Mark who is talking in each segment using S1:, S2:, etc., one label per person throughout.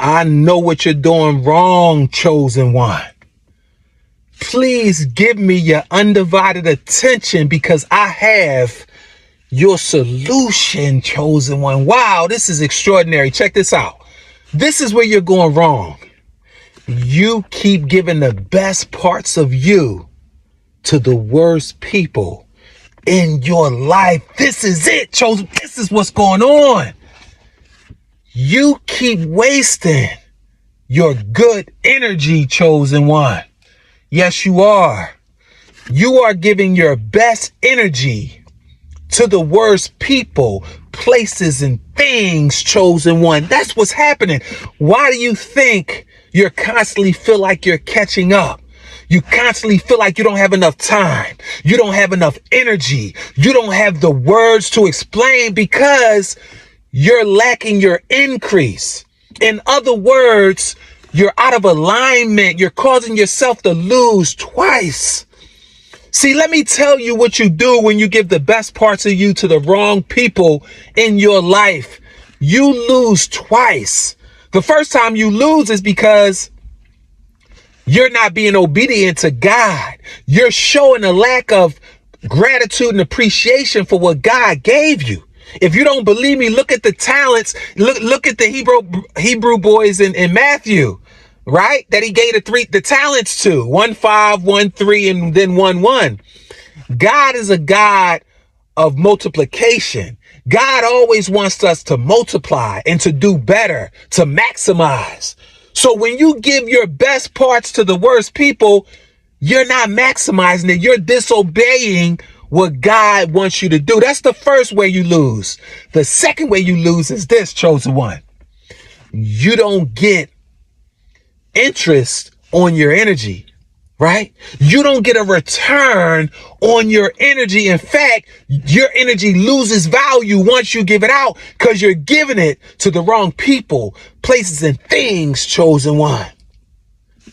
S1: I know what you're doing wrong, chosen one. Please give me your undivided attention because I have your solution, chosen one. Wow, this is extraordinary. Check this out. This is where you're going wrong. You keep giving the best parts of you to the worst people in your life. This is it, chosen. This is what's going on. You keep wasting your good energy, chosen one. Yes, you are. You are giving your best energy to the worst people, places, and things, chosen one. That's what's happening. Why do you think you constantly feel like you're catching up? You constantly feel like you don't have enough time. You don't have enough energy. You don't have the words to explain because you're lacking your increase. In other words, you're out of alignment. You're causing yourself to lose twice. See, let me tell you what you do when you give the best parts of you to the wrong people in your life. You lose twice. The first time you lose is because you're not being obedient to God. You're showing a lack of gratitude and appreciation for what God gave you. If you don't believe me, look at the talents. Look at the Hebrew boys in Matthew, right? That he gave the talents to 1, 5, 1, 3, and then 1, 1. God is a God of multiplication. God always wants us to multiply and to do better, to maximize. So when you give your best parts to the worst people, you're not maximizing it. You're disobeying what God wants you to do. That's the first way you lose. The second way you lose is this, chosen one. You don't get interest on your energy, right? You don't get a return on your energy. In fact, your energy loses value once you give it out because you're giving it to the wrong people, places, and things, chosen one.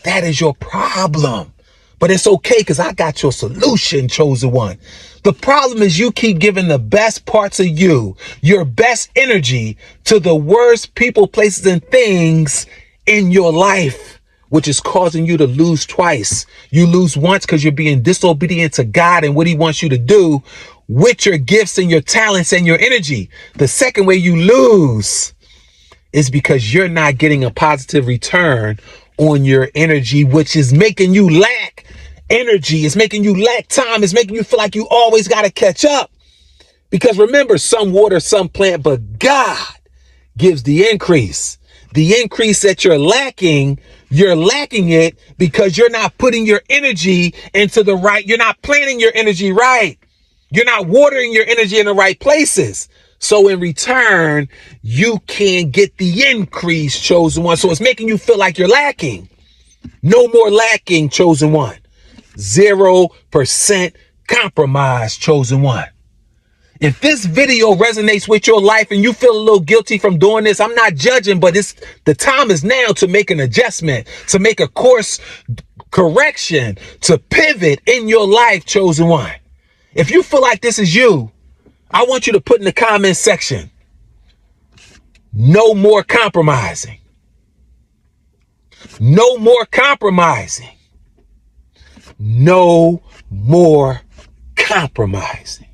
S1: That is your problem. But it's okay because I got your solution, chosen one. The problem is you keep giving the best parts of you, your best energy, to the worst people, places, and things in your life, which is causing you to lose twice. You lose once because you're being disobedient to God and what he wants you to do with your gifts and your talents and your energy. The second way you lose is because you're not getting a positive return on your energy, which is making you lack energy. It's making you lack time. It's making you feel like you always got to catch up. Because remember, some water, some plant, but God gives the increase. The increase that you're lacking it because you're not putting your energy into the right. You're not planting your energy right. You're not watering your energy in the right places. So in return, you can't get the increase, chosen one. So it's making you feel like you're lacking. No more lacking, chosen one. 0% compromise, chosen one. If this video resonates with your life and you feel a little guilty from doing this, I'm not judging, but the time is now to make an adjustment, to make a course correction, to pivot in your life, chosen one. If you feel like this is you, I want you to put in the comment section, no more compromising. No more compromising. No more compromising.